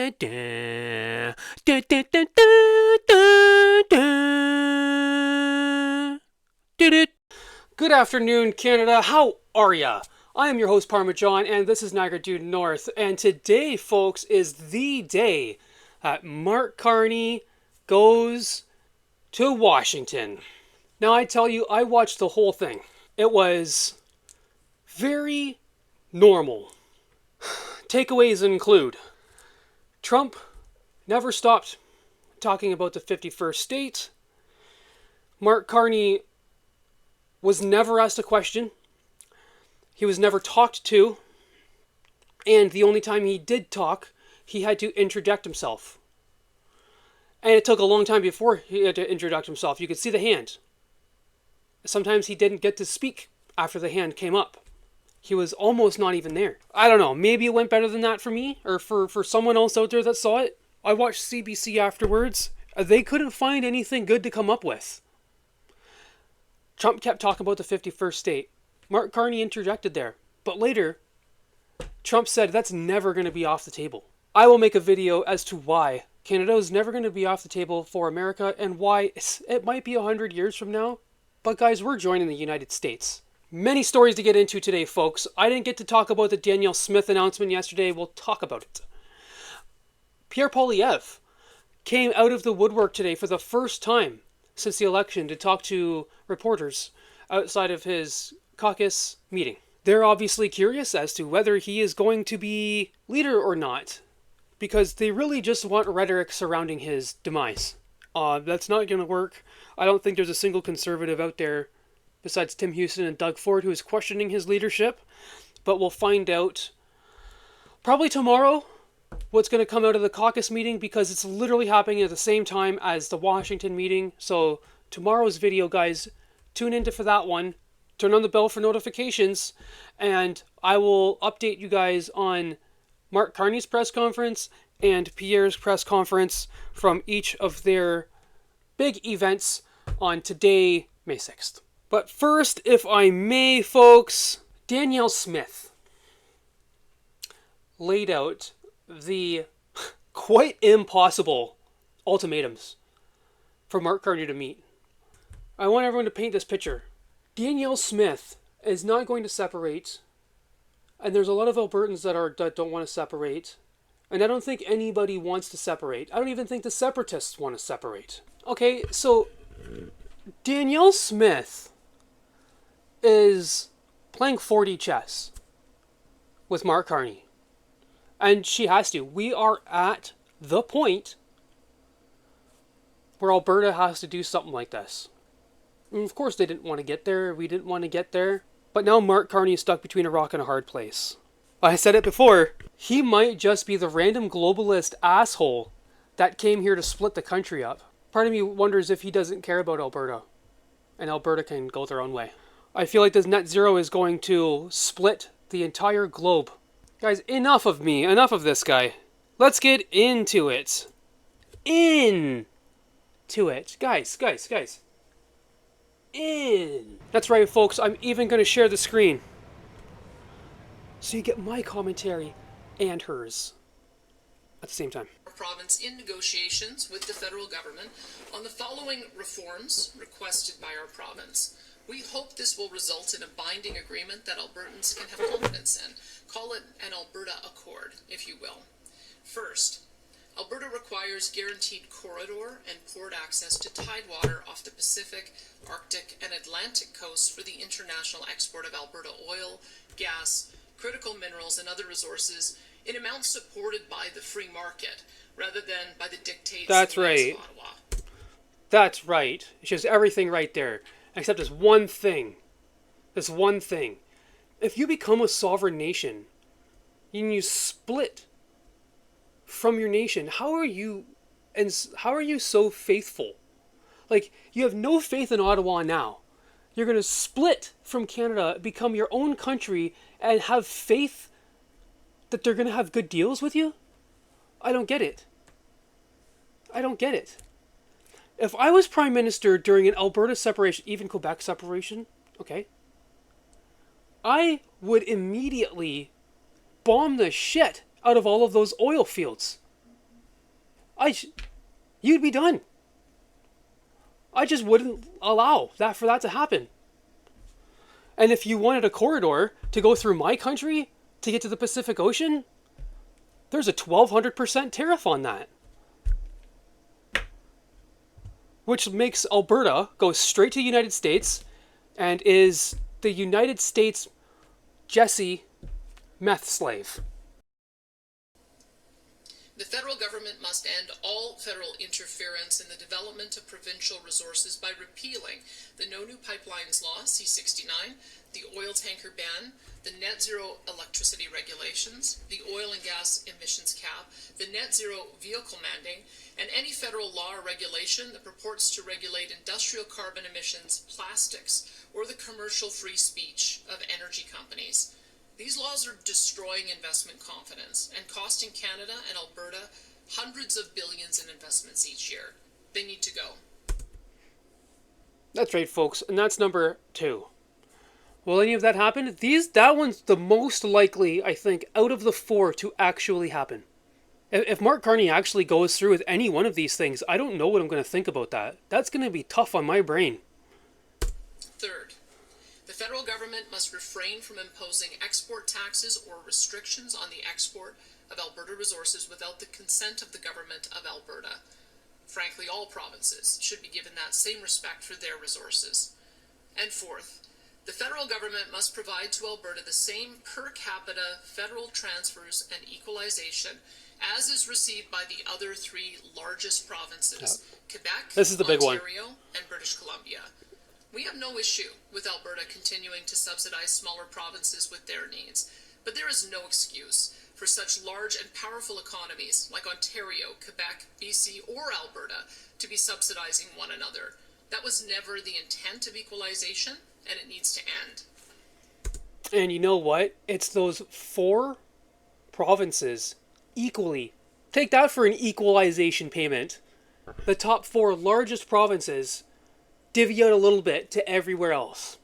Good afternoon, Canada. How are ya? I am your host, Parmesan, and this is Niagara Due North. And today, folks, is the day that Mark Carney goes to Washington. Now, I tell you, I watched the whole thing. It was very normal. Takeaways include Trump never stopped talking about the 51st state. Mark Carney was never asked a question. He was never talked to. And the only time he did talk, he had to interject himself. And it took a long time before he had to interject himself. You could see the hand. Sometimes he didn't get to speak after the hand came up. He was almost not even there. I don't know. Maybe it went better than that for me, or for someone else out there that saw it. I watched CBC afterwards. They couldn't find anything good to come up with. Trump kept talking about the 51st state. Mark Carney interjected there. But later, Trump said that's never going to be off the table. I will make a video as to why Canada is never going to be off the table for America and why it might be 100 years from now. But guys, we're joining the United States. Many stories to get into today, folks. I didn't get to talk about the Danielle Smith announcement yesterday. We'll talk about it. Pierre Poillievre came out of the woodwork today for the first time since the election to talk to reporters outside of his caucus meeting. They're obviously curious as to whether he is going to be leader or not, because they really just want rhetoric surrounding his demise. That's not going to work. I don't think there's a single conservative out there besides Tim Houston and Doug Ford who is questioning his leadership, but we'll find out probably tomorrow what's going to come out of the caucus meeting, because it's literally happening at the same time as the Washington meeting. So tomorrow's video, guys, tune into for that one. Turn on the bell for notifications, and I will update you guys on Mark Carney's press conference and Pierre's press conference from each of their big events on today, May 6th. But first, if I may, folks, Danielle Smith laid out the quite impossible ultimatums for Mark Carney to meet. I want everyone to paint this picture. Danielle Smith is not going to separate, and there's a lot of Albertans that don't want to separate, and I don't think anybody wants to separate. I don't even think the separatists want to separate. Okay, so Danielle Smith is playing 4D chess with Mark Carney. And she has to. We are at the point where Alberta has to do something like this. And of course they didn't want to get there. We didn't want to get there. But now Mark Carney is stuck between a rock and a hard place. I said it before. He might just be the random globalist asshole that came here to split the country up. Part of me wonders if he doesn't care about Alberta. And Alberta can go their own way. I feel like this net zero is going to split the entire globe. Guys, enough of me. Enough of this guy. Let's get into it. Into it. Guys. In. That's right, folks. I'm even going to share the screen, so you get my commentary and hers at the same time. Our province in negotiations with the federal government on the following reforms requested by our province. We hope this will result in a binding agreement that Albertans can have confidence in. Call it an Alberta Accord, if you will. First, Alberta requires guaranteed corridor and port access to tidewater off the Pacific, Arctic, and Atlantic coasts for the international export of Alberta oil, gas, critical minerals, and other resources in amounts supported by the free market, rather than by the dictates That's of right. Ottawa. That's right. It's just everything right there. Except this one thing. This one thing. If you become a sovereign nation, and you split from your nation, how are you so faithful? Like, you have no faith in Ottawa now. You're going to split from Canada, become your own country, and have faith that they're going to have good deals with you? I don't get it. If I was Prime Minister during an Alberta separation, even Quebec separation, okay, I would immediately bomb the shit out of all of those oil fields. You'd be done. I just wouldn't allow that for that to happen. And if you wanted a corridor to go through my country to get to the Pacific Ocean, there's a 1,200% tariff on that. Which makes Alberta go straight to the United States and is the United States Jesse meth slave. The federal government must end all federal interference in the development of provincial resources by repealing the No New Pipelines Law, C-69, the oil tanker ban, the net zero electricity regulations, the oil and gas emissions cap, the net zero vehicle mandate, and any federal law or regulation that purports to regulate industrial carbon emissions, plastics, or the commercial free speech of energy companies. These laws are destroying investment confidence and costing Canada and Alberta hundreds of billions in investments each year. They need to go. That's right, folks, and that's number 2. Will any of that happen? That one's the most likely, I think, out of the 4 to actually happen. If Mark Carney actually goes through with any one of these things, I don't know what I'm going to think about that. That's going to be tough on my brain. Third, the federal government must refrain from imposing export taxes or restrictions on the export of Alberta resources without the consent of the government of Alberta. Frankly, all provinces should be given that same respect for their resources. And fourth, the federal government must provide to Alberta the same per capita federal transfers and equalization as is received by the other 3 largest provinces, Quebec, This is the big one. Ontario, and British Columbia. We have no issue with Alberta continuing to subsidize smaller provinces with their needs, but there is no excuse for such large and powerful economies like Ontario, Quebec, BC, or Alberta to be subsidizing one another. That was never the intent of equalization, and it needs to end. And you know what? It's those 4 provinces equally. Take that for an equalization payment. The top 4 largest provinces divvy out a little bit to everywhere else.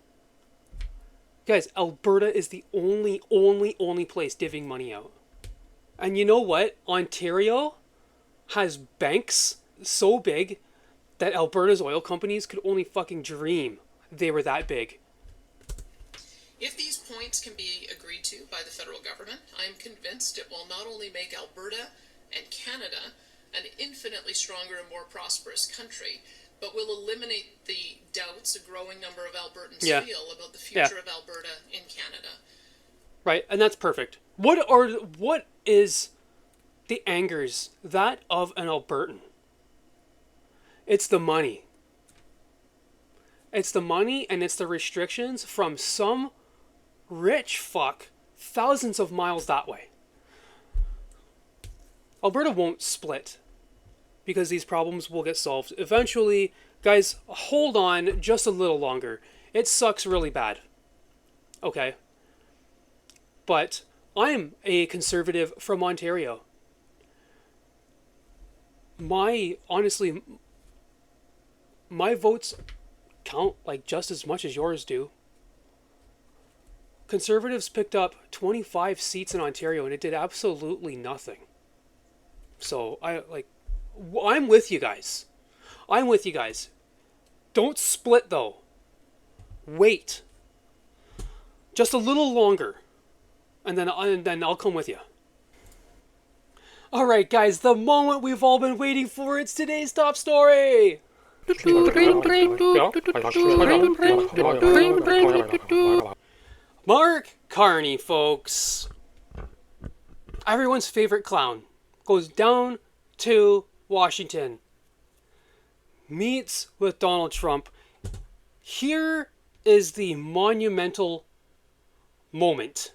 Guys, Alberta is the only place divvying money out. And you know what? Ontario has banks so big that Alberta's oil companies could only fucking dream they were that big. If these points can be agreed to by the federal government, I am convinced it will not only make Alberta and Canada an infinitely stronger and more prosperous country, but will eliminate the doubts a growing number of Albertans feel about the future of Alberta in Canada. Right, and that's perfect. What is the angers that of an Albertan? It's the money. It's the money and it's the restrictions from some rich fuck thousands of miles that way. Alberta won't split because these problems will get solved eventually. Guys, hold on just a little longer. It sucks really bad. Okay? But I'm a conservative from Ontario. Honestly, my votes count like just as much as yours do. Conservatives picked up 25 seats in Ontario and it did absolutely nothing. So I'm with you guys. I'm with you guys. Don't split though. Wait. Just a little longer. And then I'll come with you. Alright guys, the moment we've all been waiting for, it's today's top story! Mark Carney, folks. Everyone's favorite clown goes down to Washington. Meets with Donald Trump. Here is the monumental moment.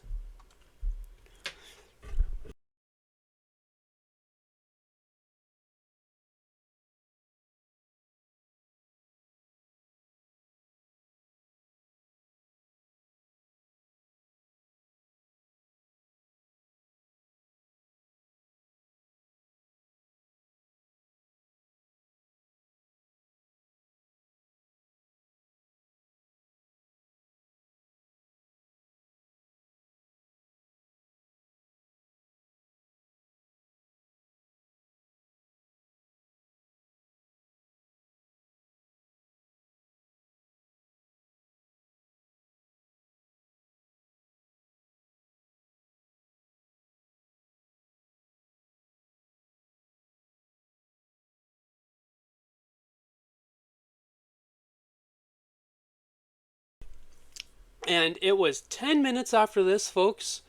And it was 10 minutes after this, folks,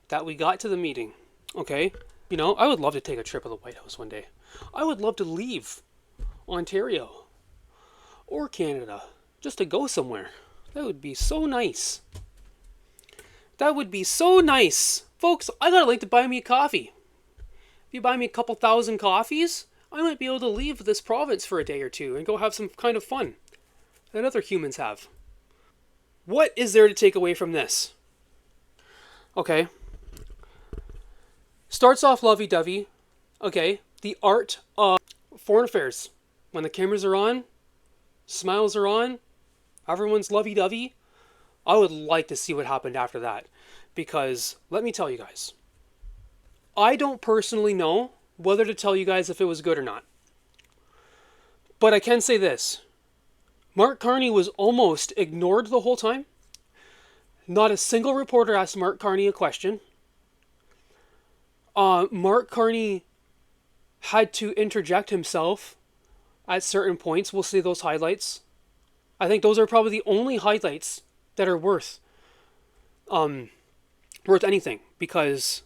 that we got to the meeting. Okay? You know, I would love to take a trip to the White House one day. I would love to leave Ontario or Canada just to go somewhere. That would be so nice. That would be so nice. Folks, I got a link to buy me a coffee. If you buy me a couple thousand coffees, I might be able to leave this province for a day or two and go have some kind of fun that other humans have. What is there to take away from this? Okay. Starts off lovey-dovey. Okay. The art of foreign affairs. When the cameras are on, smiles are on, everyone's lovey-dovey. I would like to see what happened after that. Because, let me tell you guys, I don't personally know whether to tell you guys if it was good or not. But I can say this. Mark Carney was almost ignored the whole time. Not a single reporter asked Mark Carney a question. Mark Carney had to interject himself at certain points. We'll see those highlights. I think those are probably the only highlights that are worth anything, because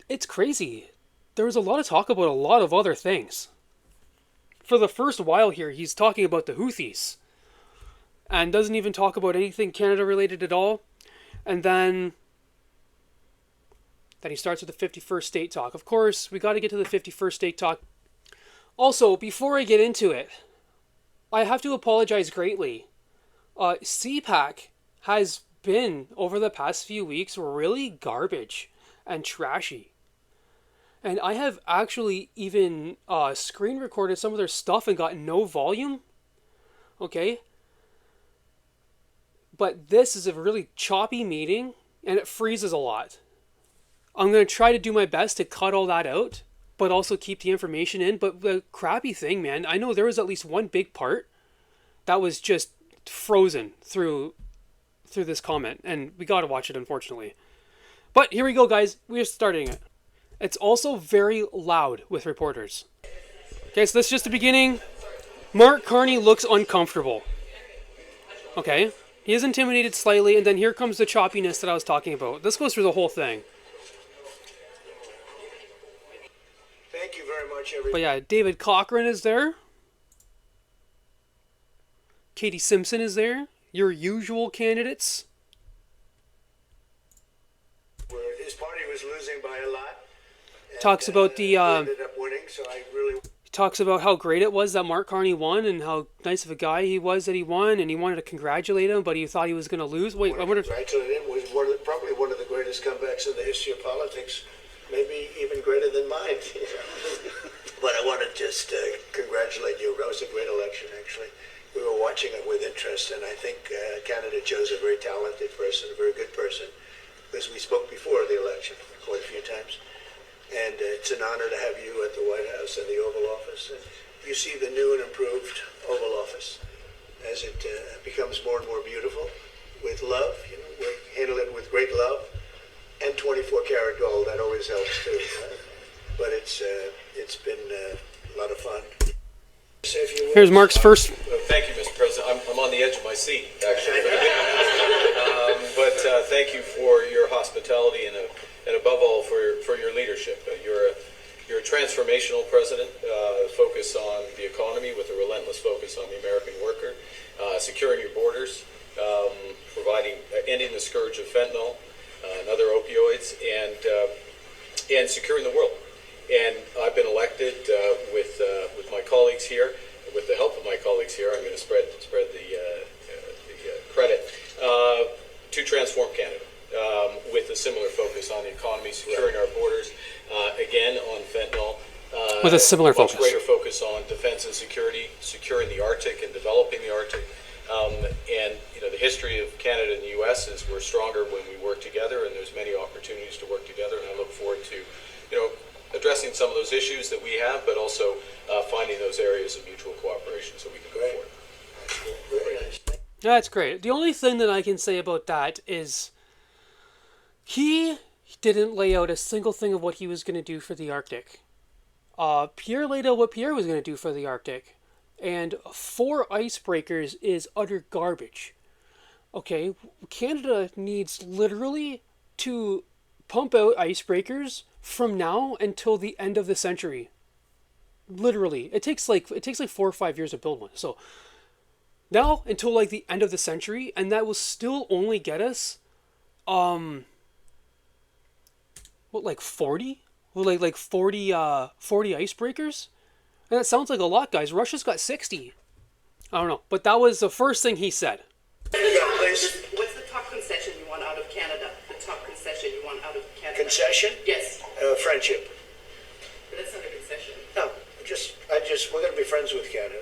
it's crazy. There was a lot of talk about a lot of other things. For the first while here, he's talking about the Houthis and doesn't even talk about anything Canada related at all. And then he starts with the 51st state talk. Of course, we got to get to the 51st state talk. Also, before I get into it, I have to apologize greatly. CPAC has been, over the past few weeks, really garbage and trashy. And I have actually even screen recorded some of their stuff and got no volume. Okay? But this is a really choppy meeting, and it freezes a lot. I'm going to try to do my best to cut all that out, but also keep the information in. But the crappy thing, man, I know there was at least one big part that was just frozen through this comment, and we got to watch it, unfortunately. But here we go, guys. We're starting it. It's also very loud with reporters. Okay, so this is just the beginning. Mark Carney looks uncomfortable. Okay, he is intimidated slightly, and then here comes the choppiness that I was talking about. This goes through the whole thing. Thank you very much, everybody. But yeah, David Cochrane is there. Katie Simpson is there. Your usual candidates. Where his party was losing by a lot. Talks about the ended up winning, so I really talks about how great it was that Mark Carney won and how nice of a guy he was that he won, and he wanted to congratulate him, but he thought he was going to lose. Wait, I wonder. Congratulate him was probably one of the greatest comebacks in the history of politics, maybe even greater than mine. But I want to just congratulate you. That was a great election, actually. We were watching it with interest, and I think Canada chose a very talented person, a very good person, because we spoke before the election quite a few times. And it's an honor to have you at the White House and the Oval Office. And you see the new and improved Oval Office as it becomes more and more beautiful with love. You know, we handle it with great love and 24-karat gold. That always helps too. But it's been a lot of fun. Here's Mark's first. Thank you, Mr. President. I'm on the edge of my seat, actually. But thank you for your hospitality and above all for your leadership. You're a transformational president, focus on the economy with a relentless focus on the American worker, securing your borders, ending the scourge of fentanyl and other opioids, and securing the world. And I've been elected with my colleagues here, with the help of my colleagues here. I'm going to spread the credit to transform Canada with a similar focus on the economy, securing our borders, again on fentanyl. With a similar focus. Much greater focus on defense and security, securing the Arctic and developing the Arctic. And you know, the history of Canada and the U.S. is we're stronger when we work together, and there's many opportunities to work together. And I look forward to, addressing some of those issues that we have, but also finding those areas of mutual cooperation so we can go forward. very nice. That's great. The only thing that I can say about that is he didn't lay out a single thing of what he was going to do for the Arctic. Pierre laid out what Pierre was going to do for the Arctic. And 4 icebreakers is utter garbage. Okay, Canada needs literally to pump out icebreakers from now until the end of the century. Literally, it takes like 4 or 5 years to build one. So now until like the end of the century, and that will still only get us what, like 40? Well, like 40 icebreakers? And that sounds like a lot, guys. Russia's got 60. I don't know, but that was the first thing he said. What's the top concession you want out of Canada? The top concession you want out of Canada? Concession? Yes. Friendship. But that's not a concession. No, we're going to be friends with Canada.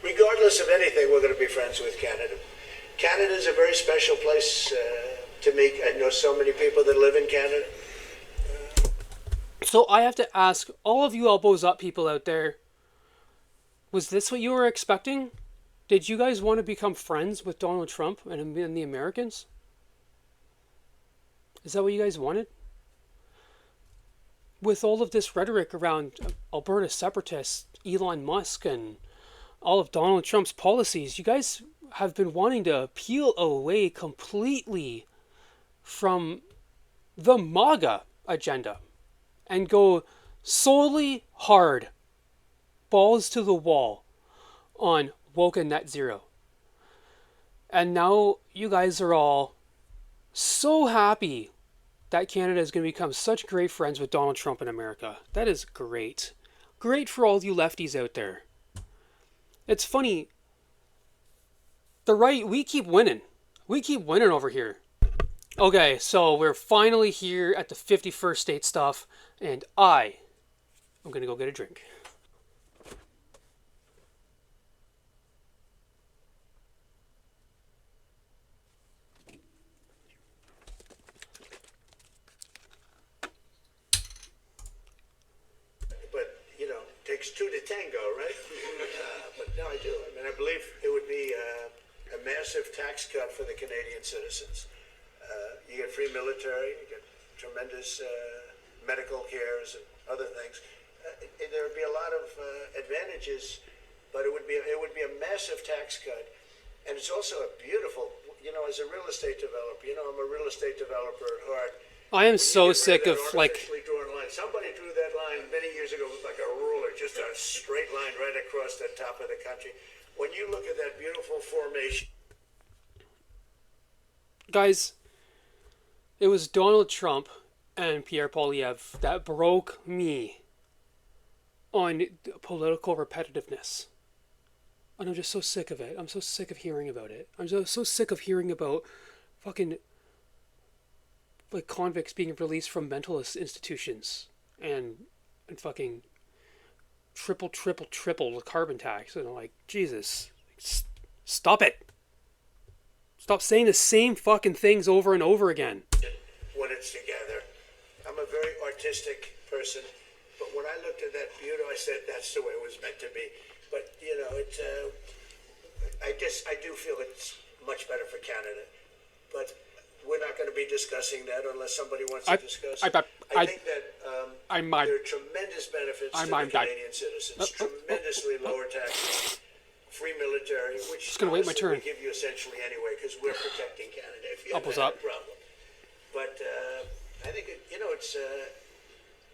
Regardless of anything, we're going to be friends with Canada. Canada is a very special place to me. I know so many people that live in Canada. So I have to ask all of you elbows up people out there, was this what you were expecting? Did you guys want to become friends with Donald Trump and the Americans? Is that what you guys wanted? With all of this rhetoric around Alberta separatists, Elon Musk, and all of Donald Trump's policies, you guys have been wanting to peel away completely from the MAGA agenda and go solely hard, balls to the wall, on woke and net zero. And now you guys are all so happy that Canada is going to become such great friends with Donald Trump in America. That is great. Great for all you lefties out there. It's funny. The right, we keep winning. We keep winning over here. Okay, so we're finally here at the 51st state stuff, and I'm going to go get a drink. But, takes two to tango, right? But no, I do. I mean, I believe it would be a massive tax cut for the Canadian citizens. You get free military, you get tremendous medical cares and other things. There would be a lot of advantages, but it would be a massive tax cut, and it's also a beautiful. As a real estate developer, I'm a real estate developer at heart. I am so sick of Drawn line. Somebody drew that line many years ago with like a ruler, just a straight line right across the top of the country. When you look at that beautiful formation, guys, it was Donald Trump and Pierre Poillievre that broke me on political repetitiveness. And I'm just so sick of it. I'm so sick of hearing about it. I'm so sick of hearing about fucking like convicts being released from mental institutions and fucking triple the carbon tax. And I'm like, Jesus, stop it. Stop saying the same fucking things over and over again. when it's together. I'm a very artistic person, but when I looked at that beauty, I said that's the way it was meant to be. But I do feel it's much better for Canada, but we're not going to be discussing that unless somebody wants to discuss it. I think that there are tremendous benefits to the Canadian citizens, tremendously lower taxes, free military, which just gonna wait my turn. We give you essentially anyway because we're protecting Canada if you have Apples a up. problem. But I think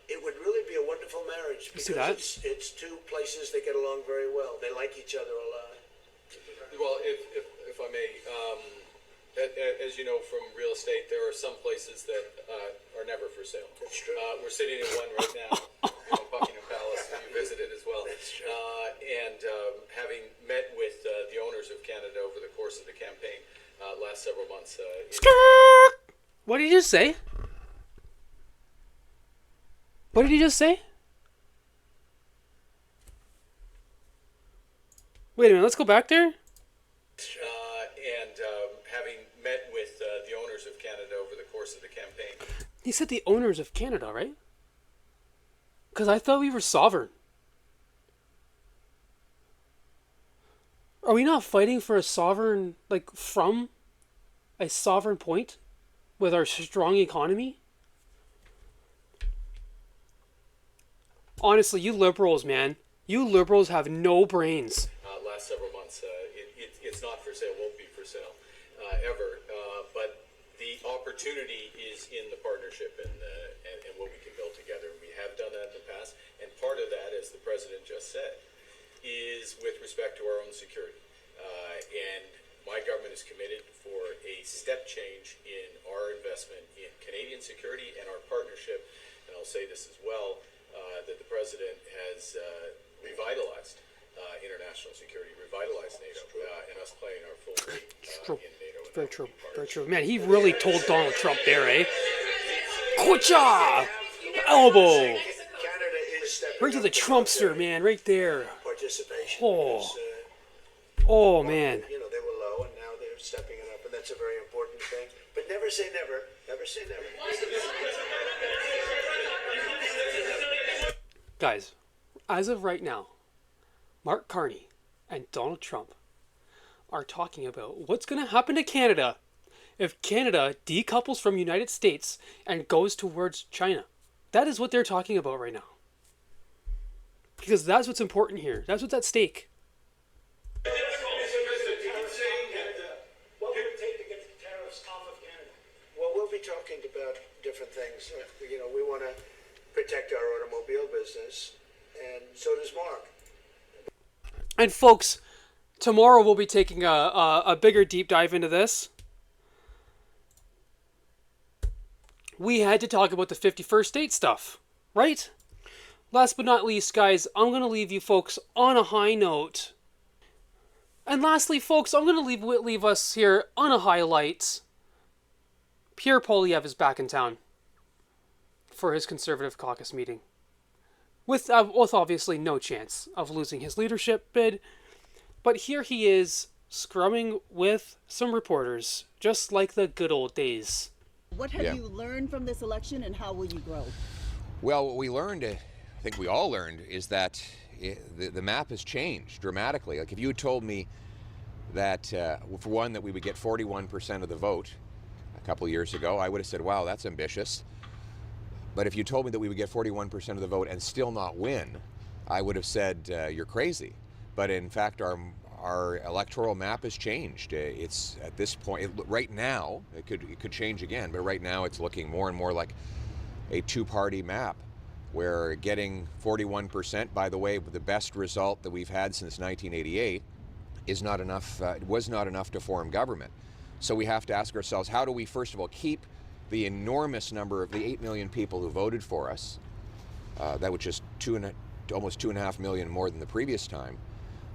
it would really be a wonderful marriage because it's two places that get along very well. They like each other a lot. Well, if I may, as you know from real estate, there are some places that are never for sale. That's true. We're sitting in one right now, Buckingham Palace, that you visited as well. That's true. And having met with the owners of Canada over the course of the campaign last several months. What did you just say? What did you just say? Wait a minute, let's go back there. And having met with the owners of Canada over the course of the campaign. He said the owners of Canada, right? Because I thought we were sovereign. Are we not fighting for a sovereign, from a sovereign point with our strong economy? Honestly, you liberals, man. You liberals have no brains. Last several months, it's not for sale, won't be for sale. ever. But the opportunity is in the partnership and what we can build together. We have done that in the past, and part of that, as the president just said, is with respect to our own security. And my government is committed for a step change in our investment in Canadian security and our partnership. And I'll say this as well, that the president has revitalized international security, revitalized NATO, and us playing our full weight in NATO. Very true. Very true. Man, he really told Donald Trump there, eh? Kucha! Elbow! Canada is stepping Right to up the Trumpster, man, right there. participation. Oh. Because, Oh, man. you know, they were low, and now they're stepping it up, and that's a very important thing. But never say never. Never say never. Guys, as of right now, Mark Carney and Donald Trump are talking about what's going to happen to Canada if Canada decouples from United States and goes towards China. That is what they're talking about right now. Because that's what's important here. That's what's at stake. What would it take to get the tariffs off of Canada? Well, we'll be talking about different things. You know, we want to protect our automobile business, and so does Mark. And folks, tomorrow we'll be taking a bigger deep dive into this. We had to talk about the 51st state stuff, right? Last but not least, guys, I'm going to leave you folks on a high note. And lastly, folks, I'm going to leave us here on a highlight. Pierre Poillievre is back in town for his Conservative caucus meeting. With obviously no chance of losing his leadership bid. But here he is, scrumming with some reporters, just like the good old days. What have you learned from this election, and how will you grow? Well, what we learned, I think we all learned, is that the map has changed dramatically. Like if you had told me that, for one, that we would get 41% of the vote a couple of years ago, I would have said, wow, that's ambitious. But if you told me that we would get 41% of the vote and still not win, I would have said, you're crazy. But in fact, our electoral map has changed. It's at this point, right now, it could change again, but right now it's looking more and more like a two-party map, where getting 41%, by the way, the best result that we've had since 1988, is not enough. Was not enough to form government. So we have to ask ourselves, how do we first of all keep the enormous number of the 8 million people who voted for us? That was just almost 2.5 million more than the previous time.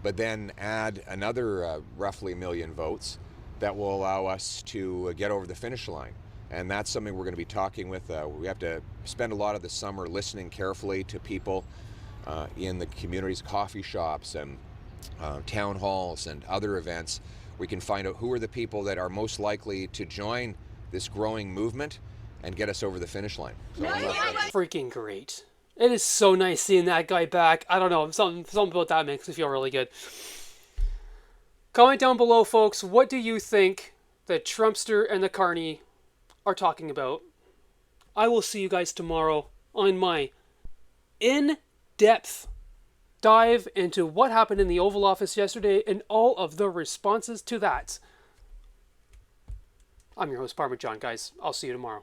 But then add another roughly 1 million votes that will allow us to get over the finish line. And that's something we're going to be talking with. We have to spend a lot of the summer listening carefully to people in the communities, coffee shops and town halls and other events. We can find out who are the people that are most likely to join this growing movement and get us over the finish line. So Freaking great. It is so nice seeing that guy back. I don't know, something about that makes me feel really good. Comment down below, folks. What do you think the Trumpster and the Carney are talking about? I will see you guys tomorrow on my in-depth dive into what happened in the Oval Office yesterday and all of the responses to that. I'm your host, Parmesan, guys. I'll see you tomorrow.